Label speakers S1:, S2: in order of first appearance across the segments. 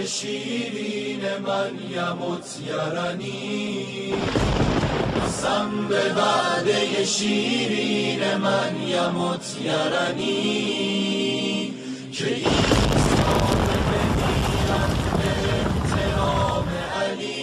S1: شیرین من یمت یرنی، قسم به وعده شیرین من یمت یرنی، که ایستاده بمیرم به احترام علی.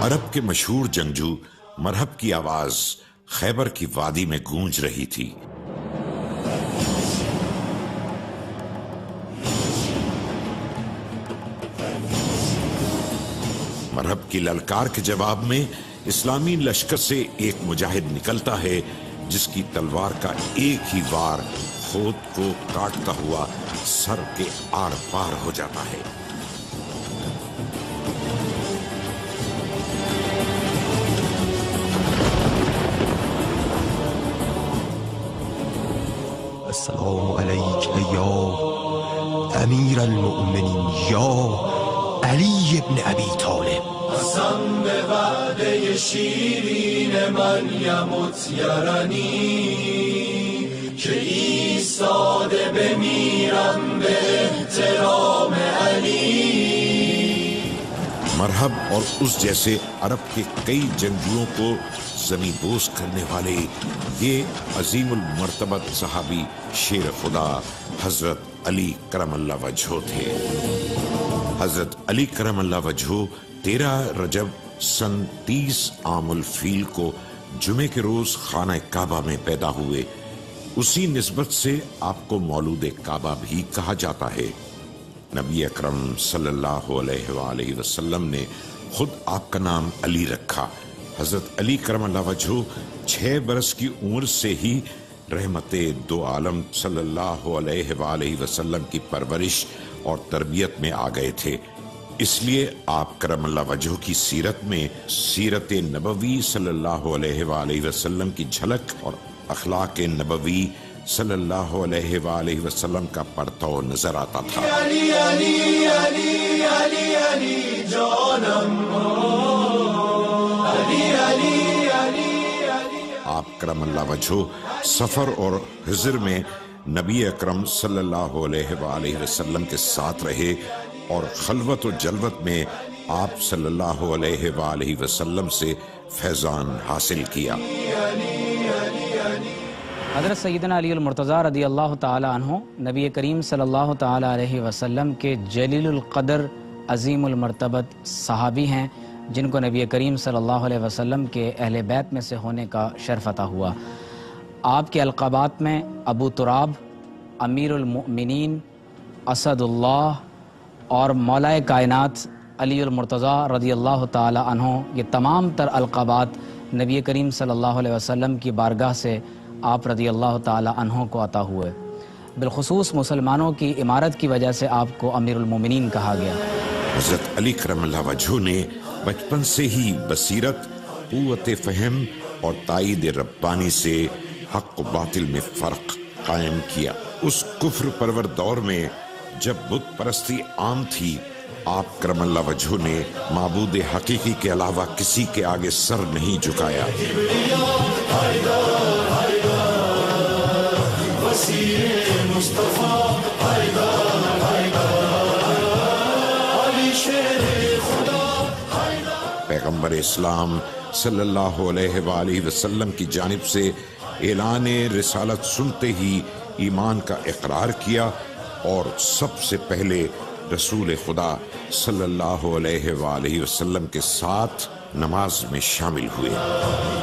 S2: عرب کے مشہور جنگجو مرحب کی آواز خیبر کی وادی میں گونج رہی تھی. مرحب کی للکار کے جواب میں اسلامی لشکر سے ایک مجاہد نکلتا ہے جس کی تلوار کا ایک ہی وار خود کو کاٹتا ہوا سر کے آر پار ہو جاتا ہے.
S3: السلام علیک یا امیر المؤمنین یا علی ابن ابی طالب.
S1: قسم به وعده شیرین من یمت یرنی، که ایستاده بمیرم به احترام علی.
S2: مرحب اور اس جیسے عرب کے کئی جنگجوؤں کو زمین بوس کرنے والے یہ عظیم المرتبت صحابی شیر خدا حضرت علی کرم اللہ وجہہ تھے. حضرت علی کرم اللہ وجہہ 13 رجب سن 30 عام الفیل کو جمعے کے روز خانہ کعبہ میں پیدا ہوئے. اسی نسبت سے آپ کو مولود کعبہ بھی کہا جاتا ہے. نبی اکرم صلی اللہ علیہ وآلہ وسلم نے خود آپ کا نام علی رکھا. حضرت علی کرم اللہ وجہہ 6 برس کی عمر سے ہی رحمت دو عالم صلی اللہ علیہ وآلہ وسلم کی پرورش اور تربیت میں آ گئے تھے. اس لیے آپ کرم اللہ وجہہ کی سیرت میں سیرت نبوی صلی اللہ علیہ وآلہ وسلم کی جھلک اور اخلاق نبوی صلی اللہ علیہ وآلہ وسلم کا پرتو نظر آتا تھا.
S1: علی علی علی علی علی جانم، علی علی علی علی.
S2: آپ کرم اللہ وجہہ سفر اور حضر میں نبی اکرم صلی اللہ علیہ وآلہ وسلم کے ساتھ رہے اور خلوت و جلوت میں آپ صلی اللہ علیہ وآلہ وسلم سے فیضان حاصل کیا.
S4: حضرت سیدنا علی المرتضیٰ رضی اللہ تعالی عنہ نبی کریم صلی اللہ تعالی علیہ وسلم کے جلیل القدر عظیم المرتبت صحابی ہیں جن کو نبی کریم صلی اللہ علیہ وسلم کے اہل بیت میں سے ہونے کا شرف عطا ہوا. آپ کے القابات میں ابو تراب، امیر المؤمنین، اسد اللہ اور مولا کائنات علی المرتضیٰ رضی اللہ تعالی عنہ، یہ تمام تر القابات نبی کریم صلی اللہ علیہ وسلم کی بارگاہ سے آپ رضی اللہ تعالی عنہ کو عطا ہوئے. بالخصوص مسلمانوں کی امارت کی وجہ سے آپ کو امیر المومنین کہا گیا.
S2: حضرت علی کرم اللہ وجہہ نے بچپن سے ہی بصیرت، قوت فہم اور تائید ربانی سے حق و باطل میں فرق قائم کیا. اس کفر پرور دور میں جب بت پرستی عام تھی، آپ کرم اللہ وجہہ نے معبود حقیقی کے علاوہ کسی کے آگے سر نہیں جھکایا. پیغمبر اسلام صلی اللہ علیہ وآلہ وسلم کی جانب سے اعلان رسالت سنتے ہی ایمان کا اقرار کیا اور سب سے پہلے رسول خدا صلی اللہ علیہ وآلہ وسلم کے ساتھ نماز میں شامل ہوئے.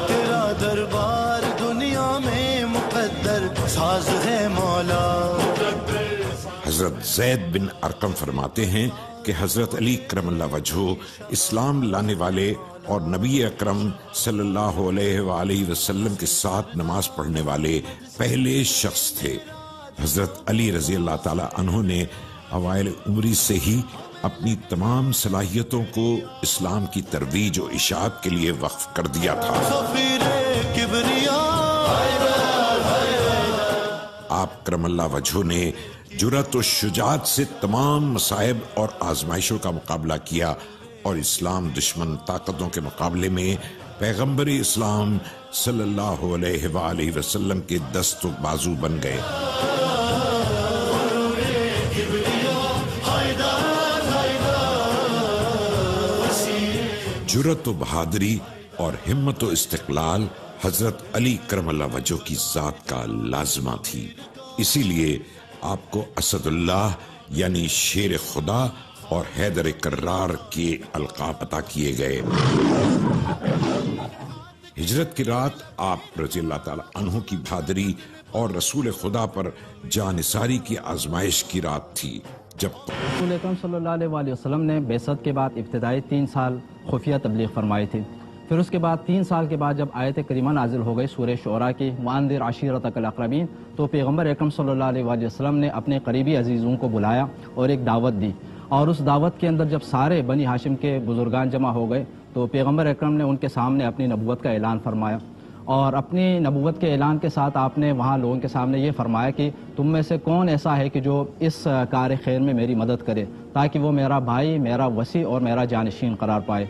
S5: تیرا دربار دنیا میں مقدر ساز ہے مولا.
S2: حضرت زید بن ارقم فرماتے ہیں کہ حضرت علی کرم اللہ وجہہ اسلام لانے والے اور نبی اکرم صلی اللہ علیہ وآلہ وسلم کے ساتھ نماز پڑھنے والے پہلے شخص تھے. حضرت علی رضی اللہ تعالی عنہ نے اوائل عمری سے ہی اپنی تمام صلاحیتوں کو اسلام کی ترویج و اشاعت کے لیے وقف کر دیا تھا۔
S5: سفیر کبریا
S2: آپ کرم اللہ وجہہ نے جرأت و شجاعت سے تمام مصائب اور آزمائشوں کا مقابلہ کیا اور اسلام دشمن طاقتوں کے مقابلے میں پیغمبر اسلام صلی اللہ علیہ وآلہ وسلم کے دست و بازو بن گئے۔ جرأت و بہادری اور ہمت و استقلال حضرت علی کرم اللہ وجہہ کی ذات کا لازمہ تھی، اسی لیے آپ کو اسد اللہ یعنی شیر خدا اور حیدر کرار کے القاب عطا کیے گئے۔ ہجرت کی رات آپ رضی اللہ تعالی عنہ کی بہادری اور رسول خدا پر جانثاری کی آزمائش کی رات تھی، جب
S6: رسول اکرم صلی اللہ علیہ وآلہ وسلم نے بعثت کے بعد ابتدائی 3 سال خفیہ تبلیغ فرمائی تھی۔ پھر اس کے بعد 3 سال کے بعد جب آیت کریمہ نازل ہو گئی سورہ شعراء کی وَأَنذِرْ عَشِيرَتَكَ الْأَقْرَبِينَ، تو پیغمبر اکرم صلی اللہ علیہ وآلہ وسلم نے اپنے قریبی عزیزوں کو بلایا اور ایک دعوت دی، اور اس دعوت کے اندر جب سارے بنی ہاشم کے بزرگان جمع ہو گئے تو پیغمبر اکرم نے ان کے سامنے اپنی نبوت کا اعلان فرمایا، اور اپنی نبوت کے اعلان کے ساتھ آپ نے وہاں لوگوں کے سامنے یہ فرمایا کہ تم میں سے کون ایسا ہے کہ جو اس کار خیر میں میری مدد کرے تاکہ وہ میرا بھائی، میرا وصی اور میرا جانشین قرار پائے۔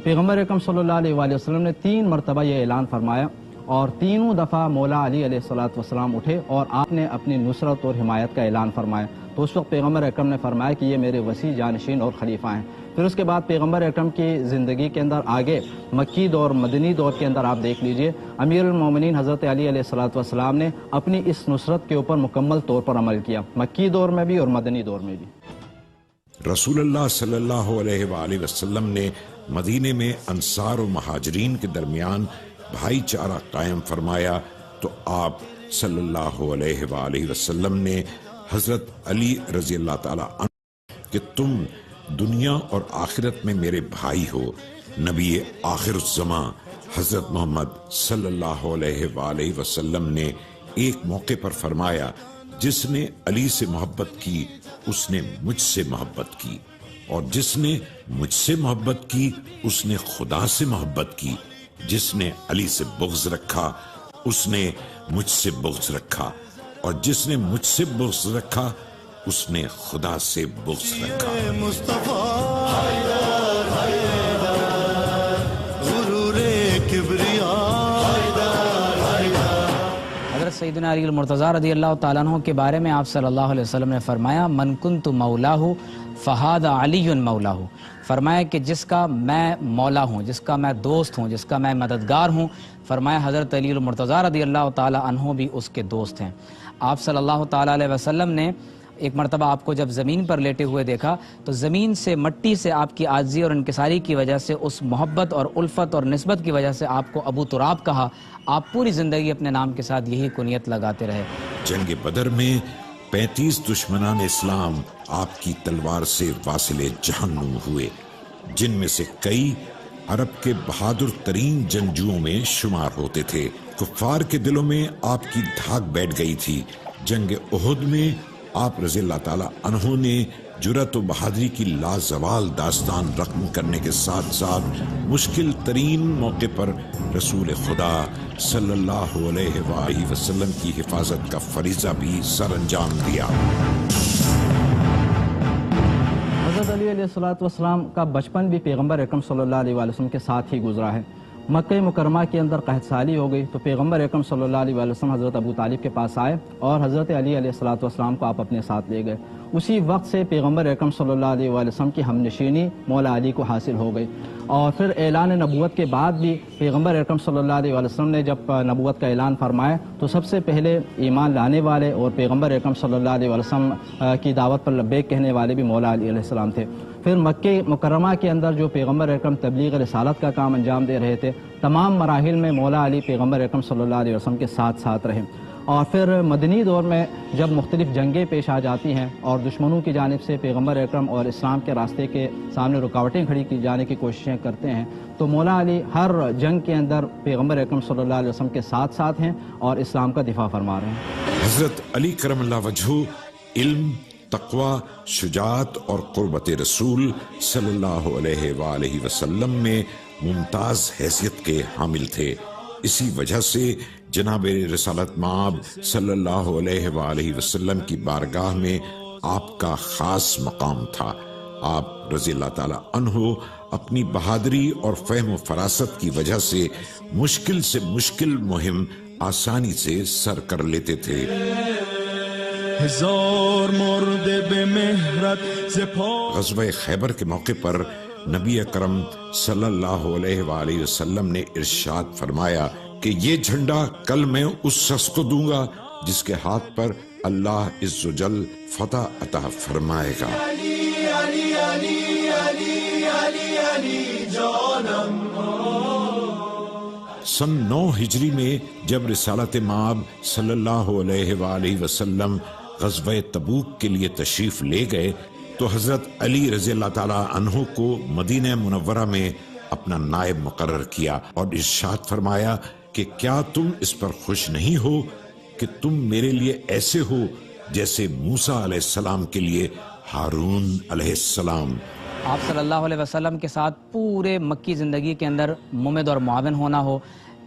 S6: پیغمبر اکرم صلی اللہ علیہ وآلہ وسلم نے 3 مرتبہ یہ اعلان فرمایا، اور تینوں دفعہ مولا علی علیہ الصلوۃ والسلام اٹھے اور آپ نے اپنی نصرت اور حمایت کا اعلان فرمایا۔ تو اس وقت پیغمبر اکرم نے فرمایا کہ یہ میرے وصی، جانشین اور خلیفہ ہیں۔ پھر اس کے بعد پیغمبر اکرم کی زندگی کے اندر آگے مکی دور، مدنی دور کے اندر آپ دیکھ لیجئے امیر المومنین حضرت علی علیہ الصلوۃ والسلام نے اپنی اس نصرت کے اوپر مکمل طور پر عمل کیا، مکی دور میں بھی اور مدنی دور میں بھی۔
S2: رسول اللہ صلی اللہ علیہ وآلہ وسلم نے مدینے میں انصار و مہاجرین کے درمیان بھائی چارہ قائم فرمایا، تو آپ صلی اللہ علیہ وآلہ وسلم نے حضرت علی رضی اللہ تعالی عنہ کہ تم دنیا اور آخرت میں میرے بھائی ہو، نبی آخر الزماں حضرت محمد صلی اللہ علیہ وآلہ وسلم نے ایک موقع پر فرمایا، جس نے علی سے محبت کی اس نے مجھ سے محبت کی، اور جس نے مجھ سے محبت کی اس نے خدا سے محبت کی، جس نے علی سے بغض رکھا اس نے مجھ سے بغض رکھا، اور جس نے مجھ سے بغض رکھا اس نے خدا سے بغض رکھا۔
S5: مصطفیٰ غرور کبریا۔
S4: حضرت سیدنا علی المرتضیٰ رضی اللہ تعالیٰ عنہ کے بارے میں آپ صلی اللہ علیہ وسلم نے فرمایا من کنت مولاہ فہذا علی مولاہ، فرمایا کہ جس کا میں مولا ہوں، جس کا میں دوست ہوں، جس کا میں مددگار ہوں، فرمایا حضرت علی المرتضیٰ رضی اللہ تعالیٰ عنہ بھی اس کے دوست ہیں۔ آپ صلی اللہ تعالیٰ علیہ وسلم نے ایک مرتبہ آپ کو جب زمین پر لیٹے ہوئے دیکھا تو زمین سے، مٹی سے آپ کی عاجزی اور انکساری کی وجہ سے، اس محبت اور الفت اور نسبت کی وجہ سے آپ کو ابو تراب کہا۔ آپ پوری زندگی اپنے نام کے ساتھ یہی کنیت لگاتے رہے۔
S2: جنگ بدر میں 35 دشمنان اسلام آپ کی تلوار سے واصل جہنم ہوئے، جن میں سے کئی عرب کے بہادر ترین جنگجوؤں میں شمار ہوتے تھے۔ کفار کے دلوں میں آپ کی دھاک بیٹھ گئی تھی۔ جنگ احد میں آپ رضی اللہ تعالی عنہ نے جرأت و بہادری کی لازوال داستان رقم کرنے کے ساتھ ساتھ مشکل ترین موقع پر رسول خدا صلی اللہ علیہ وآلہ وسلم کی حفاظت کا فریضہ بھی سر انجام دیا۔
S6: حضرت علی علیہ السلام کا بچپن بھی پیغمبر اکرم صلی اللہ علیہ وسلم کے ساتھ ہی گزرا ہے۔ مکہ مکرمہ کے اندر قحط سالی ہو گئی تو پیغمبر اکرم صلی اللہ علیہ وسلم حضرت ابو طالب کے پاس آئے اور حضرت علی علیہ السلام کو آپ اپنے ساتھ لے گئے۔ اسی وقت سے پیغمبر اکرم صلی اللہ علیہ وسلم کی ہم نشینی مولا علی کو حاصل ہو گئی، اور پھر اعلان نبوت کے بعد بھی پیغمبر اکرم صلی اللہ علیہ وسلم نے جب نبوت کا اعلان فرمایا تو سب سے پہلے ایمان لانے والے اور پیغمبر اکرم صلی اللہ علیہ وسلم کی دعوت پر لبیک کہنے والے بھی مولا علی علیہ السلام تھے۔ پھر مکہ مکرمہ کے اندر جو پیغمبر اکرم تبلیغ رسالت کا کام انجام دے رہے تھے، تمام مراحل میں مولا علی پیغمبر اکرم صلی اللہ علیہ وسلم کے ساتھ رہے۔ اور پھر مدنی دور میں جب مختلف جنگیں پیش آ جاتی ہیں اور دشمنوں کی جانب سے پیغمبر اکرم اور اسلام کے راستے کے سامنے رکاوٹیں کھڑی کی جانے کی کوششیں کرتے ہیں، تو مولا علی ہر جنگ کے اندر پیغمبر اکرم صلی اللہ علیہ وسلم کے ساتھ ہیں اور اسلام کا دفاع فرما رہے ہیں۔
S2: حضرت علی کرم اللہ وجہہ علم، تقوی، شجاعت اور قربت رسول صلی اللہ علیہ وآلہ وسلم میں ممتاز حیثیت کے حامل تھے۔ اسی وجہ سے جناب رسالت مآب صلی اللہ علیہ وآلہ وسلم کی بارگاہ میں آپ کا خاص مقام تھا۔ آپ رضی اللہ تعالی عنہ اپنی بہادری اور فہم و فراست کی وجہ سے مشکل مہم آسانی سے سر کر لیتے تھے۔
S1: ہزار مرده به مهرت
S2: غزوہ خیبر کے موقع پر نبی اکرم صلی اللہ علیہ وآلہ وسلم نے ارشاد فرمایا کہ یہ جھنڈا کل میں اس شخص کو دوں گا جس کے ہاتھ پر اللہ عز و جل فتح عطا فرمائے گا۔
S1: علی علی علی علی علی علی جانم۔
S2: سن 9 ہجری میں جب رسالت مآب صلی اللہ علیہ وآلہ وسلم غزوہ تبوک کے لیے تشریف لے گئے تو حضرت علی رضی اللہ تعالی عنہ کو مدینہ منورہ میں اپنا نائب مقرر کیا اور ارشاد فرمایا کہ کیا تم اس پر خوش نہیں ہو کہ تم میرے لیے ایسے ہو جیسے موسیٰ علیہ السلام کے لیے ہارون علیہ السلام۔
S4: آپ صلی اللہ علیہ وسلم کے ساتھ پورے مکی زندگی کے اندر ممد اور معاون ہونا ہو،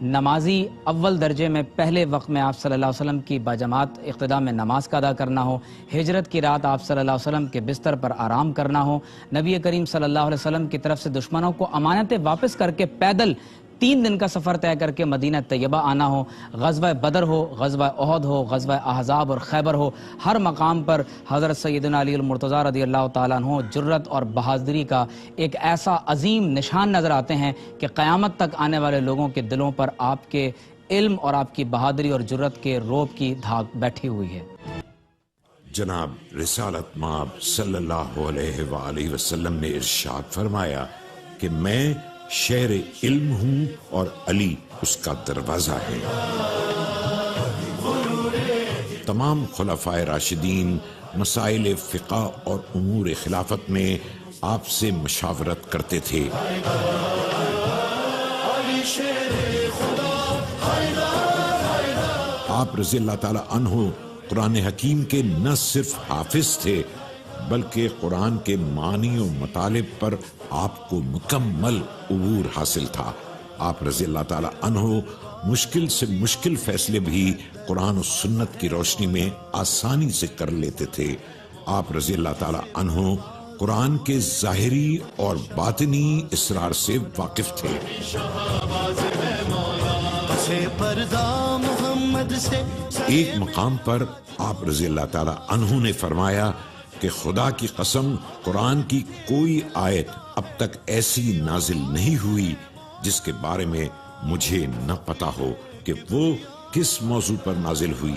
S4: نمازی اول درجے میں پہلے وقت میں آپ صلی اللہ علیہ وسلم کی باجماعت اقتداء میں نماز کا ادا کرنا ہو، ہجرت کی رات آپ صلی اللہ علیہ وسلم کے بستر پر آرام کرنا ہو، نبی کریم صلی اللہ علیہ وسلم کی طرف سے دشمنوں کو امانتیں واپس کر کے پیدل 3 دن کا سفر طے کر کے مدینہ طیبہ آنا ہو، غزوہ بدر ہو، غزوہ احد ہو، غزوہ احزاب اور خیبر ہو، ہر مقام پر حضرت سیدنا علی المرتضیٰ رضی اللہ تعالیٰ عنہ جرت اور بہادری کا ایک ایسا عظیم نشان نظر آتے ہیں کہ قیامت تک آنے والے لوگوں کے دلوں پر آپ کے علم اور آپ کی بہادری اور جرت کے روب کی دھاگ بیٹھی ہوئی ہے۔
S2: جناب رسالت مآب صلی اللہ علیہ وآلہ وسلم نے ارشاد فرمایا کہ میں شہر علم ہوں اور علی اس کا دروازہ ہے۔ تمام خلفائے راشدین مسائل فقہ اور امور خلافت میں آپ سے مشاورت کرتے تھے۔ آپ رضی اللہ تعالی عنہ قرآن حکیم کے نہ صرف حافظ تھے بلکہ قرآن کے معنی و مطالب پر آپ کو مکمل عبور حاصل تھا۔ آپ رضی اللہ تعالی عنہ مشکل سے مشکل فیصلے بھی قرآن و سنت کی روشنی میں آسانی سے کر لیتے تھے۔ آپ رضی اللہ تعالی عنہ قرآن کے ظاہری اور باطنی اسرار سے واقف تھے۔ ایک مقام پر آپ رضی اللہ تعالی عنہ نے فرمایا کہ خدا کی قسم قرآن کی کوئی آیت اب تک ایسی نازل نہیں ہوئی جس کے بارے میں مجھے نہ پتا ہو کہ وہ کس موضوع پر نازل ہوئی،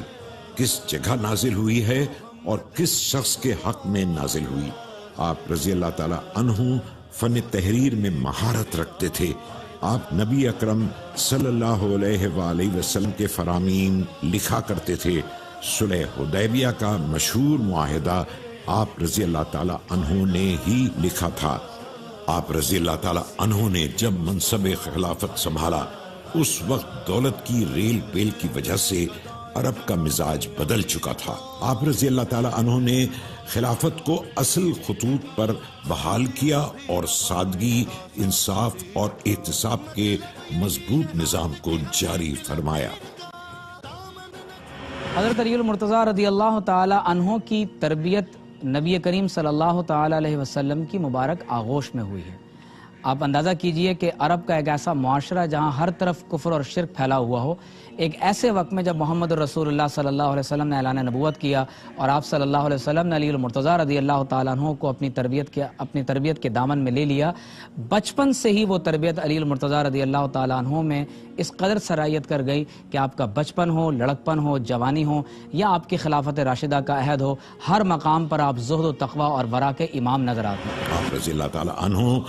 S2: کس جگہ نازل ہوئی ہے اور کس شخص کے حق میں نازل ہوئی۔ آپ رضی اللہ تعالی عنہ فن تحریر میں مہارت رکھتے تھے۔ آپ نبی اکرم صلی اللہ علیہ وآلہ وسلم کے فرامین لکھا کرتے تھے۔ صلح حدیبیہ کا مشہور معاہدہ آپ رضی اللہ تعالی عنہ نے ہی لکھا تھا۔ آپ رضی اللہ تعالی عنہ نے جب منصب خلافت سنبھالا اس وقت دولت کی ریل پیل کی وجہ سے عرب کا مزاج بدل چکا تھا۔ آپ رضی اللہ تعالی عنہ نے خلافت کو اصل خطوط پر بحال کیا اور سادگی، انصاف اور احتساب کے مضبوط نظام کو جاری فرمایا۔
S4: حضرت علی المرتضیٰ رضی اللہ تعالی عنہ کی تربیت نبی کریم صلی اللہ تعالی علیہ وسلم کی مبارک آغوش میں ہوئی ہے۔ آپ اندازہ کیجئے کہ عرب کا ایک ایسا معاشرہ جہاں ہر طرف کفر اور شرک پھیلا ہوا ہو، ایک ایسے وقت میں جب محمد رسول اللہ صلی اللہ علیہ وسلم نے اعلان نبوت کیا اور آپ صلی اللہ علیہ وسلم نے علی المرتضیٰ رضی اللہ تعالیٰ عنہ کو اپنی تربیت کے دامن میں لے لیا، بچپن سے ہی وہ تربیت علی المرتضیٰ رضی اللہ تعالیٰ عنہ میں اس قدر سرایت کر گئی کہ آپ کا بچپن ہو، لڑکپن ہو، جوانی ہو یا آپ کی خلافت راشدہ کا عہد ہو، ہر مقام پر آپ زہد و تقوی اور ورع کے امام نظر آتے ہیں۔
S2: آپ رضی اللہ تعالی عنہ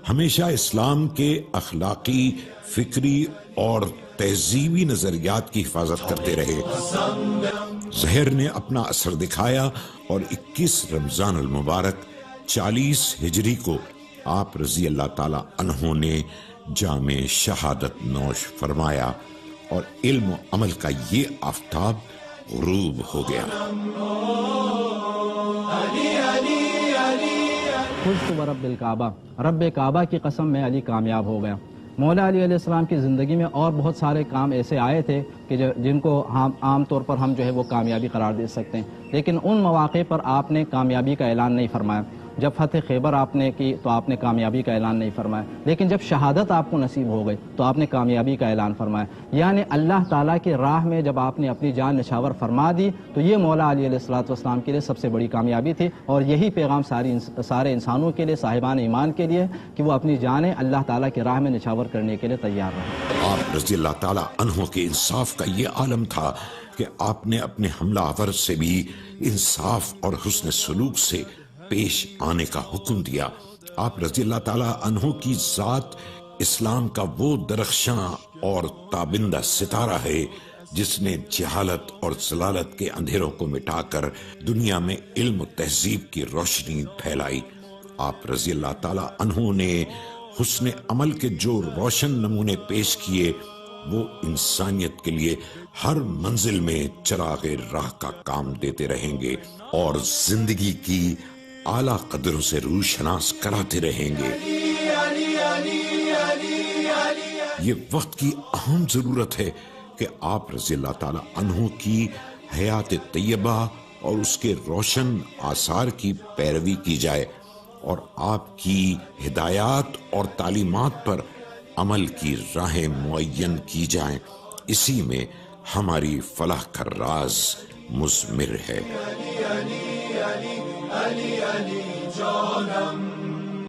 S2: ہمیشہ اسلام کے اخلاقی، فکری اور تہذیبی نظریات کی حفاظت کرتے رہے۔ زہر نے اپنا اثر دکھایا اور 21 رمضان المبارک 40 ہجری کو آپ رضی اللہ تعالی عنہ نے جام شہادت نوش فرمایا اور علم و عمل کا یہ آفتاب غروب ہو گیا۔
S6: فزت ورب الکعبہ، رب کعبہ کی قسم میں علی کامیاب ہو گیا۔ مولا علی علیہ السلام کی زندگی میں اور بہت سارے کام ایسے آئے تھے کہ جن کو ہم عام طور پر ہم جو ہے وہ کامیابی قرار دے سکتے ہیں، لیکن ان مواقع پر آپ نے کامیابی کا اعلان نہیں فرمایا۔ جب فتح خیبر آپ نے کی تو آپ نے کامیابی کا اعلان نہیں فرمایا، لیکن جب شہادت آپ کو نصیب ہو گئی تو آپ نے کامیابی کا اعلان فرمایا۔ یعنی اللہ تعالیٰ کی راہ میں جب آپ نے اپنی جان نچھاور فرما دی تو یہ مولا علی علیہ السلام کے لیے سب سے بڑی کامیابی تھی، اور یہی پیغام سارے انسانوں کے لیے، صاحبان ایمان کے لیے، کہ وہ اپنی جانیں اللہ تعالیٰ کی راہ میں نچھاور کرنے کے لیے تیار رہیں۔
S2: آپ رضی اللہ تعالیٰ عنہ کے انصاف کا یہ عالم تھا کہ آپ نے اپنے حملہ آور سے بھی انصاف اور حسن سلوک سے پیش آنے کا حکم دیا۔ آپ رضی اللہ تعالیٰ عنہ کی ذات اسلام کا وہ درخشاں اور تابندہ ستارہ ہے جس نے جہالت اور ضلالت کے اندھیروں کو مٹا کر دنیا میں علم و تہذیب کی روشنی پھیلائی۔ آپ رضی اللہ تعالیٰ عنہ نے حسن عمل کے جو روشن نمونے پیش کیے وہ انسانیت کے لیے ہر منزل میں چراغ راہ کا کام دیتے رہیں گے اور زندگی کی اعلیٰ قدروں سے روشناس کراتے رہیں گے۔ یہ وقت کی اہم ضرورت ہے کہ آپ رضی اللہ تعالی عنہ کی حیات طیبہ اور اس کے روشن آثار کی پیروی کی جائے اور آپ کی ہدایات اور تعلیمات پر عمل کی راہیں معین کی جائیں۔ اسی میں ہماری فلاح کا راز مضمر ہے۔
S1: علی جانم